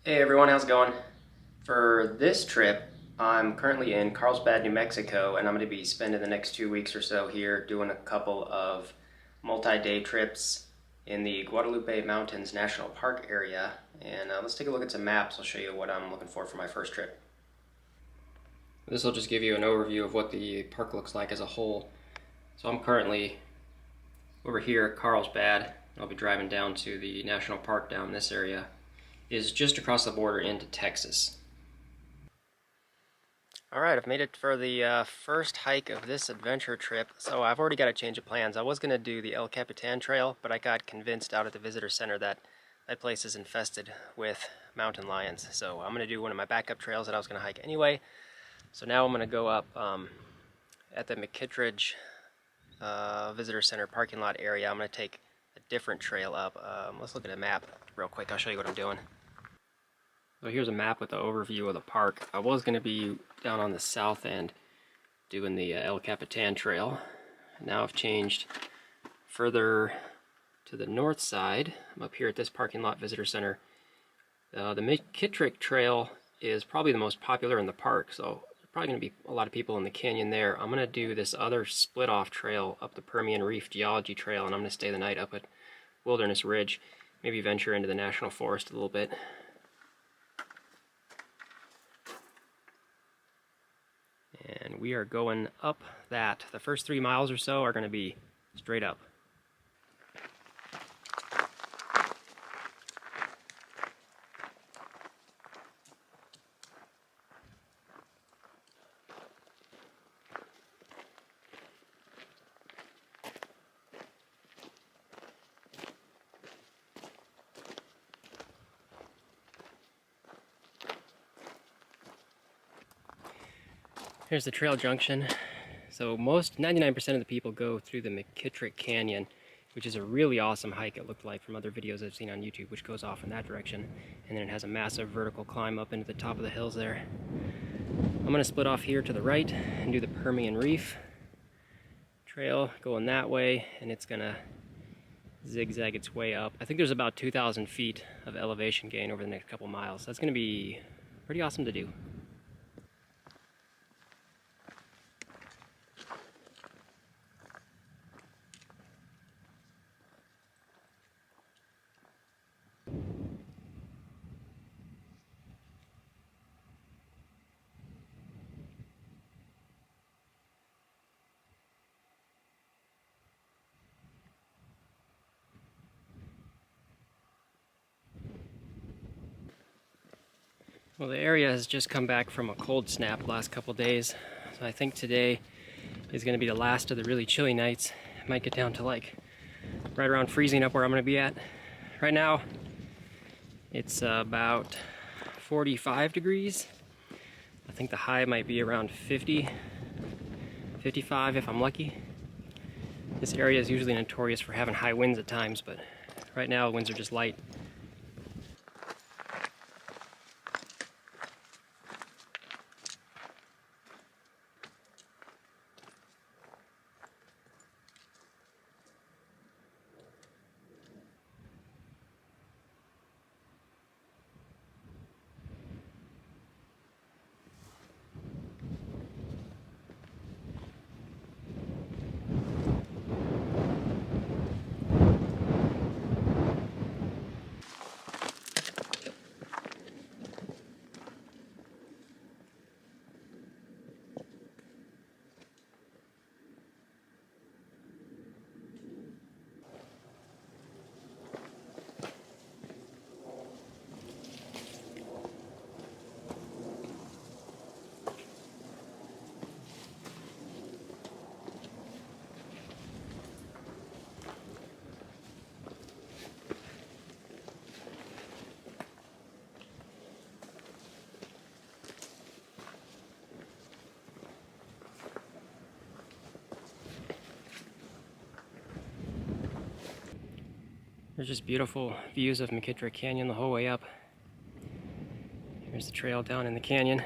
Hey everyone, how's it going? For this trip, I'm currently in Carlsbad, New Mexico, and I'm going to be spending the next 2 weeks or so here doing a couple of multi-day trips in the Guadalupe Mountains National Park area. And let's take a look at some maps. I'll show you what I'm looking for my first trip. This will just give you an overview of what the park looks like as a whole. So I'm currently over here at Carlsbad. I'll be driving down to the national park down in this area. Is just across the border into Texas. Alright, I've made it for the first hike of this adventure trip, so I've already got a change of plans. I was going to do the El Capitan Trail, but I got convinced out at the visitor center that that place is infested with mountain lions. So I'm going to do one of my backup trails that I was going to hike anyway. So now I'm going to go up at the McKittridge visitor center parking lot area. I'm going to take a different trail up. Let's look at a map real quick. I'll show you what I'm doing. So here's a map with the overview of the park. I was going to be down on the south end doing the El Capitan Trail. Now I've changed further to the north side. I'm up here at this parking lot visitor center. The McKittridge Trail is probably the most popular in the park, so there's probably going to be a lot of people in the canyon there. I'm going to do this other split-off trail up the Permian Reef Geology Trail, and I'm going to stay the night up at Wilderness Ridge, maybe venture into the National Forest a little bit. And we are going up that. The first 3 miles or so are going to be straight up. Here's the trail junction. So 99% of the people go through the McKittridge Canyon, which is a really awesome hike, it looked like from other videos I've seen on YouTube, which goes off in that direction. And then it has a massive vertical climb up into the top of the hills there. I'm going to split off here to the right and do the Permian Reef Trail going that way, and it's going to zigzag its way up. I think there's about 2,000 feet of elevation gain over the next couple miles. That's going to be pretty awesome to do. Well, the area has just come back from a cold snap the last couple days, so I think today is going to be the last of the really chilly nights. It might get down to like right around freezing up where I'm going to be at. Right now, it's about 45 degrees. I think the high might be around 50, 55 if I'm lucky. This area is usually notorious for having high winds at times, but right now the winds are just light. There's just beautiful views of McKittridge Canyon the whole way up. Here's the trail down in the canyon.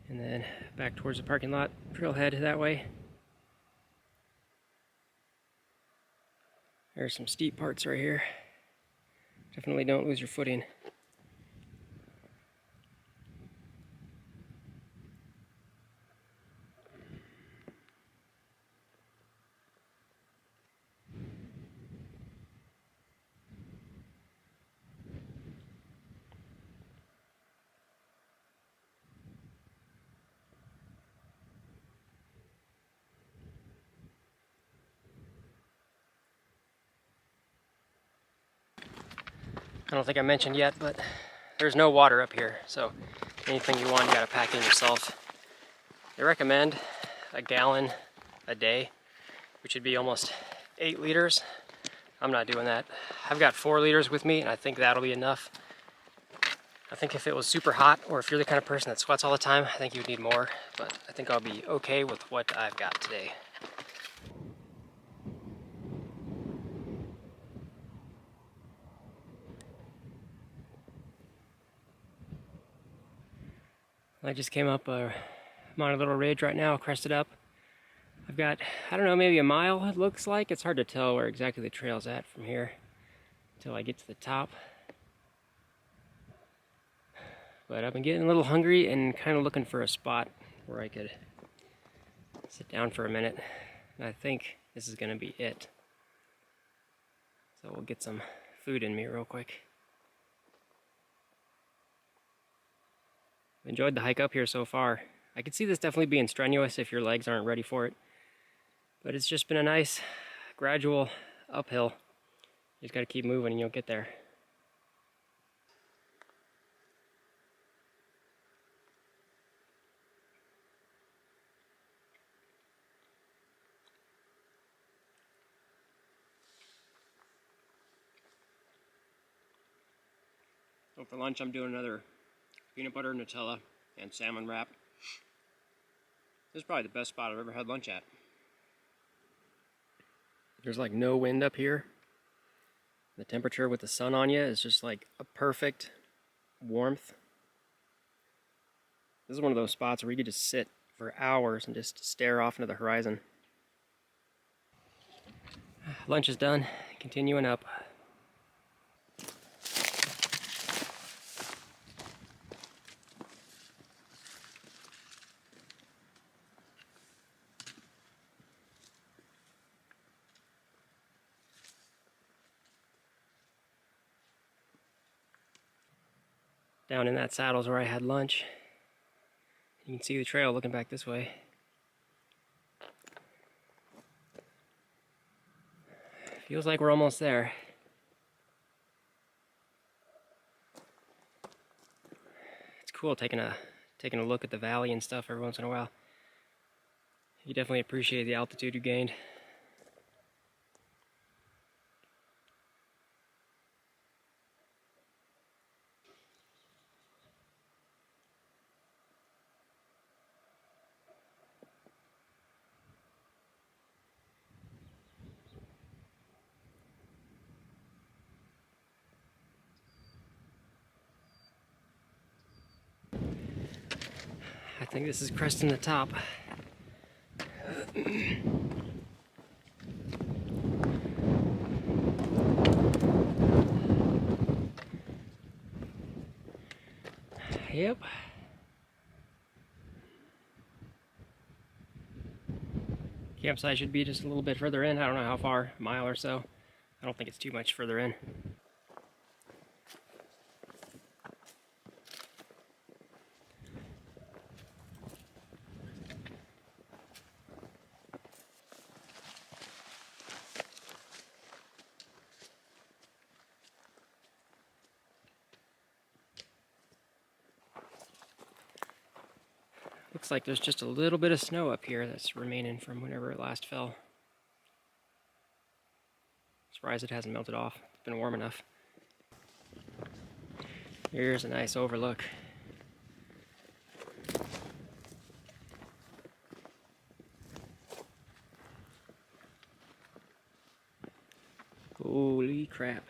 And then back towards the parking lot, trailhead that way. There's some steep parts right here. Definitely don't lose your footing. I don't think I mentioned yet, but there's no water up here, so anything you want, you gotta pack in yourself. They recommend a gallon a day, which would be almost 8 liters. I'm not doing that. I've got 4 liters with me, and I think that'll be enough. I think if it was super hot, or if you're the kind of person that sweats all the time, I think you'd need more, but I think I'll be okay with what I've got today. I just came up I'm on a little ridge right now, crested up. I've got, I don't know, maybe a mile it looks like. It's hard to tell where exactly the trail's at from here until I get to the top. But I've been getting a little hungry and kind of looking for a spot where I could sit down for a minute. And I think this is going to be it. So we'll get some food in me real quick. Enjoyed the hike up here so far. I could see this definitely being strenuous if your legs aren't ready for it. But it's just been a nice, gradual uphill. You just got to keep moving and you'll get there. So for lunch I'm doing another peanut butter, Nutella, and salmon wrap. This is probably the best spot I've ever had lunch at. There's like no wind up here. The temperature with the sun on you is just like a perfect warmth. This is one of those spots where you could just sit for hours and just stare off into the horizon. Lunch is done, continuing up. Down in that saddle is where I had lunch. You can see the trail looking back this way. Feels like we're almost there. It's cool taking a look at the valley and stuff every once in a while. You definitely appreciate the altitude you gained. I think this is cresting the top. Yep. Campsite should be just a little bit further in. I don't know how far, a mile or so. I don't think it's too much further in. Looks like there's just a little bit of snow up here that's remaining from whenever it last fell. Surprised it hasn't melted off. It's been warm enough. Here's a nice overlook. Holy crap.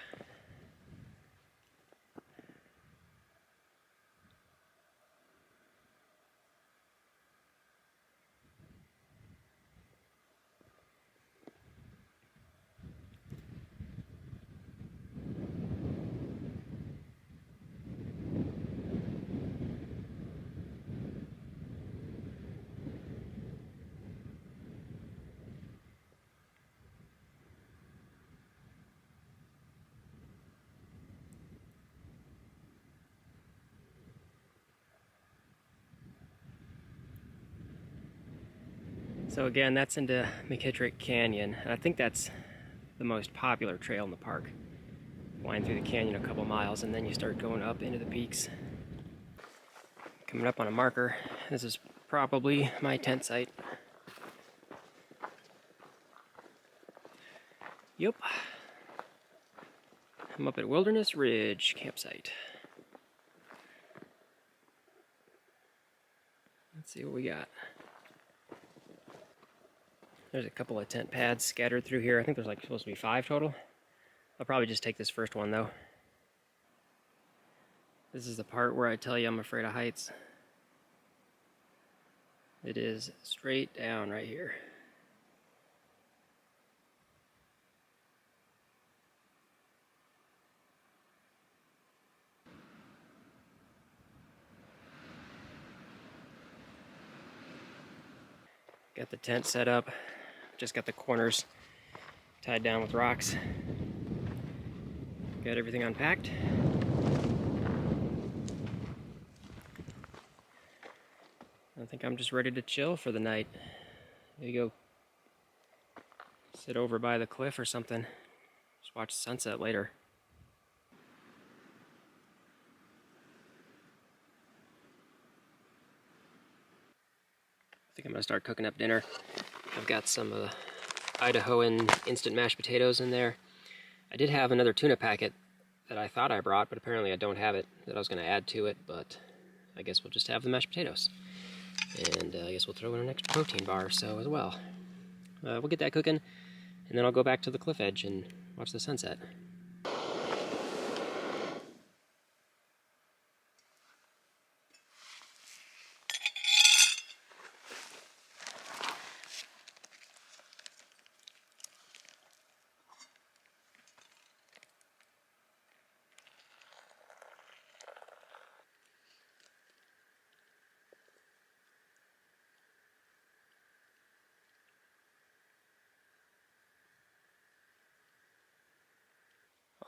So again, that's into McKittrick Canyon, and I think that's the most popular trail in the park. Wind through the canyon a couple miles, and then you start going up into the peaks. Coming up on a marker. This is probably my tent site. Yep. I'm up at Wilderness Ridge campsite. Let's see what we got. There's a couple of tent pads scattered through here. I think there's like supposed to be 5 total. I'll probably just take this first one though. This is the part where I tell you I'm afraid of heights. It is straight down right here. Got the tent set up. Just got the corners tied down with rocks. Got everything unpacked. I think I'm just ready to chill for the night. Maybe go sit over by the cliff or something. Just watch the sunset later. I think I'm gonna start cooking up dinner. I've got some Idahoan instant mashed potatoes in there. I did have another tuna packet that I thought I brought, but apparently I don't have it, that I was gonna add to it, but I guess we'll just have the mashed potatoes. And I guess we'll throw in an extra protein bar or so as well. We'll get that cooking, and then I'll go back to the cliff edge and watch the sunset.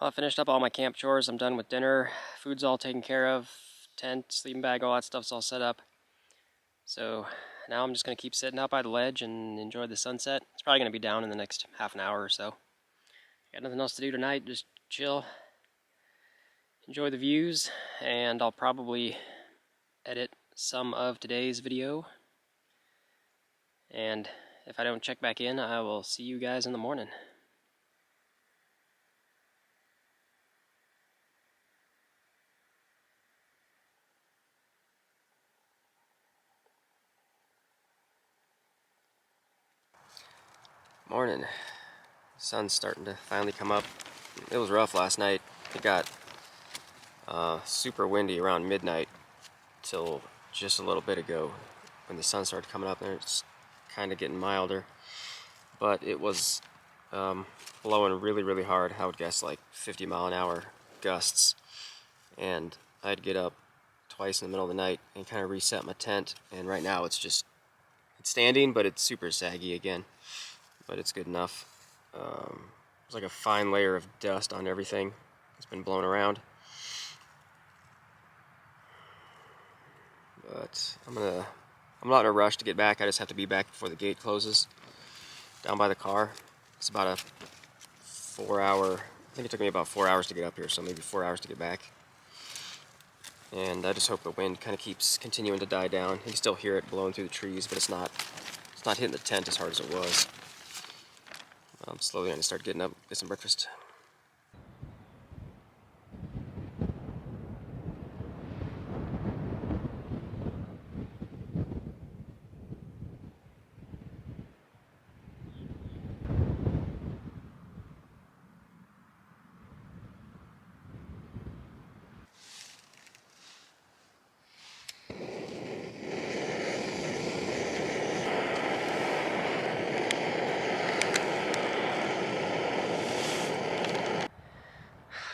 Well, I finished up all my camp chores. I'm done with dinner. Food's all taken care of. Tent, sleeping bag, all that stuff's all set up. So now I'm just going to keep sitting out by the ledge and enjoy the sunset. It's probably going to be down in the next half an hour or so. Got nothing else to do tonight, just chill, enjoy the views, and I'll probably edit some of today's video. And if I don't check back in, I will see you guys in the morning. Morning. Sun's starting to finally come up. It was rough last night. It got super windy around midnight till just a little bit ago when the sun started coming up, and it's kind of getting milder. But it was blowing really, really hard. I would guess like 50-mile-an-hour gusts. And I'd get up twice in the middle of the night and kind of reset my tent. And right now it's standing, but it's super saggy again. But it's good enough. There's like a fine layer of dust on everything. It's been blown around. But I'm not in a rush to get back. I just have to be back before the gate closes. Down by the car. It's about a 4-hour. I think it took me about 4 hours to get up here, so maybe 4 hours to get back. And I just hope the wind kind of keeps continuing to die down. You can still hear it blowing through the trees, but it's not hitting the tent as hard as it was. I'm slowly going to start getting up, get some breakfast.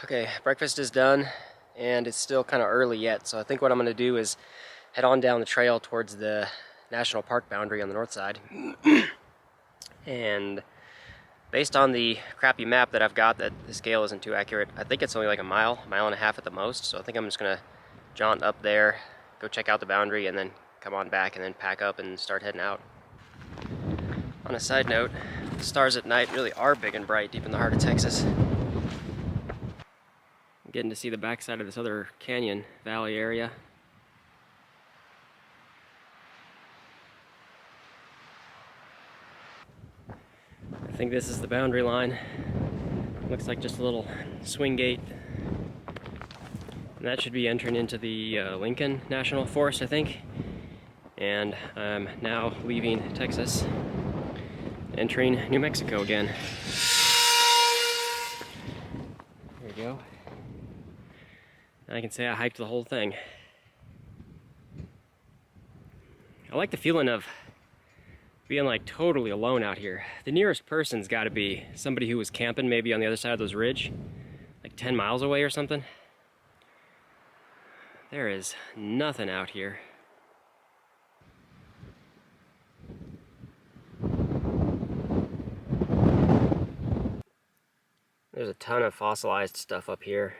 Okay, breakfast is done, and it's still kind of early yet, so I think what I'm going to do is head on down the trail towards the national park boundary on the north side. And based on the crappy map that I've got, that the scale isn't too accurate, I think it's only like a mile and a half at the most, so I think I'm just going to jaunt up there, go check out the boundary, and then come on back and then pack up and start heading out. On a side note, stars at night really are big and bright deep in the heart of Texas. I'm getting to see the backside of this other canyon valley area. I think this is the boundary line. Looks like just a little swing gate. And that should be entering into the Lincoln National Forest, I think. And I'm now leaving Texas, entering New Mexico again. There you go. I can say I hiked the whole thing. I like the feeling of being like totally alone out here. The nearest person's got to be somebody who was camping maybe on the other side of those ridge, like 10 miles away or something. There is nothing out here. There's a ton of fossilized stuff up here.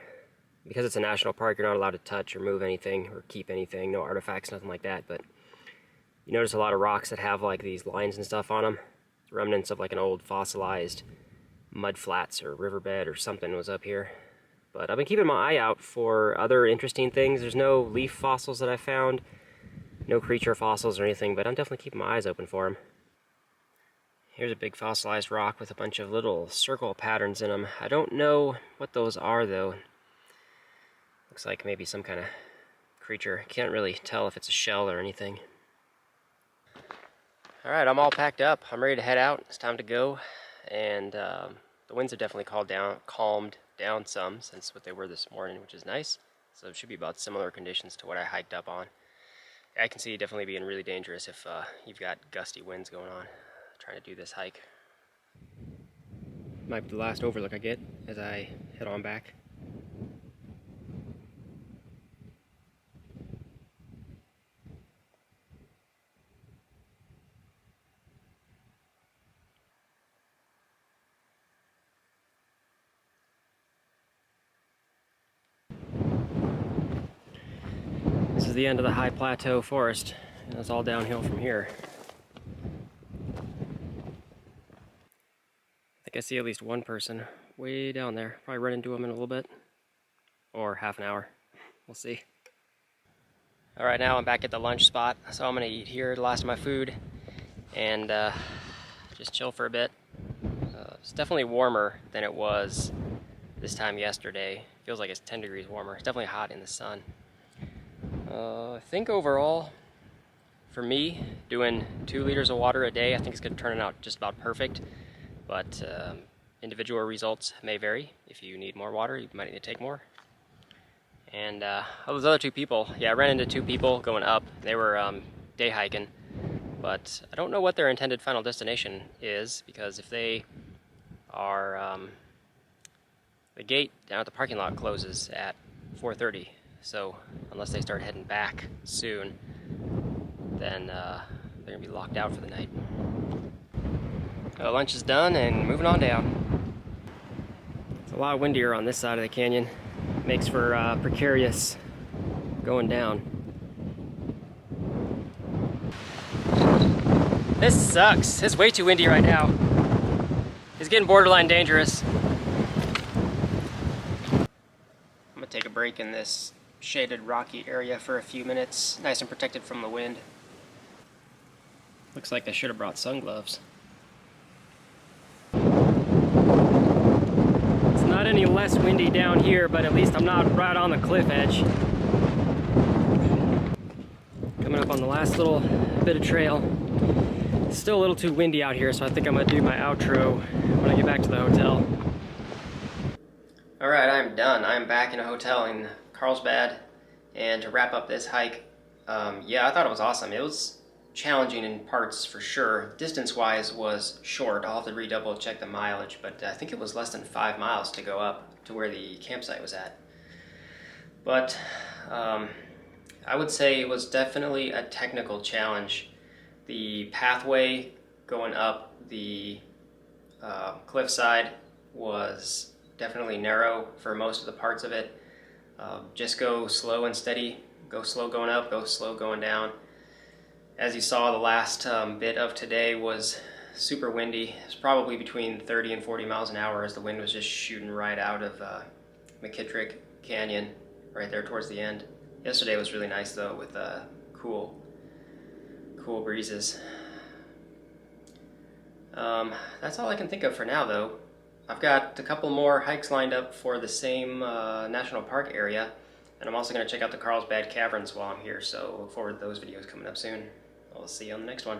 Because it's a national park, you're not allowed to touch or move anything or keep anything, no artifacts, nothing like that, but you notice a lot of rocks that have like these lines and stuff on them. Remnants of like an old fossilized mud flats or riverbed or something was up here. But I've been keeping my eye out for other interesting things. There's no leaf fossils that I found, no creature fossils or anything, but I'm definitely keeping my eyes open for them. Here's a big fossilized rock with a bunch of little circle patterns in them. I don't know what those are though. Looks like maybe some kind of creature. Can't really tell if it's a shell or anything. Alright, I'm all packed up. I'm ready to head out. It's time to go. And the winds have definitely calmed down some since what they were this morning, which is nice. So it should be about similar conditions to what I hiked up on. I can see it definitely being really dangerous if you've got gusty winds going on trying to do this hike. Might be the last overlook I get as I head on back. This is the end of the high plateau forest, and it's all downhill from here. I think I see at least one person way down there. Probably run into him in a little bit, or half an hour. We'll see. All right, now I'm back at the lunch spot, so I'm gonna eat here, the last of my food, and just chill for a bit. It's definitely warmer than it was this time yesterday. Feels like it's 10 degrees warmer. It's definitely hot in the sun. I think overall, for me, doing 2 liters of water a day, I think it's going to turn out just about perfect. But individual results may vary. If you need more water, you might need to take more. And those other 2 people, yeah, I ran into 2 people going up. They were day hiking, but I don't know what their intended final destination is, because if they are, the gate down at the parking lot closes at 4:30. So unless they start heading back soon, then they're gonna be locked out for the night. Lunch is done and moving on down. It's a lot windier on this side of the canyon. Makes for precarious going down. This sucks. It's way too windy right now. It's getting borderline dangerous. I'm gonna take a break in this shaded rocky area for a few minutes, nice and protected from the wind. Looks like I should have brought sun gloves. It's not any less windy down here, but at least I'm not right on the cliff edge. Coming up on the last little bit of trail. It's still a little too windy out here, so I think I'm gonna do my outro when I get back to the hotel. Alright, I'm done. I'm back in a hotel in Carlsbad, and to wrap up this hike, yeah, I thought it was awesome. It was challenging in parts for sure. Distance-wise was short. I'll have to redouble check the mileage, but I think it was less than 5 miles to go up to where the campsite was at. But I would say it was definitely a technical challenge. The pathway going up the cliffside was definitely narrow for most of the parts of it. Just go slow and steady. Go slow going up, go slow going down. As you saw, the last bit of today was super windy. It's probably between 30 and 40 miles an hour as the wind was just shooting right out of McKittrick Canyon right there towards the end. Yesterday was really nice though with cool breezes. That's all I can think of for now though. I've got a couple more hikes lined up for the same national park area, and I'm also going to check out the Carlsbad Caverns while I'm here, so look forward to those videos coming up soon. I'll see you on the next one.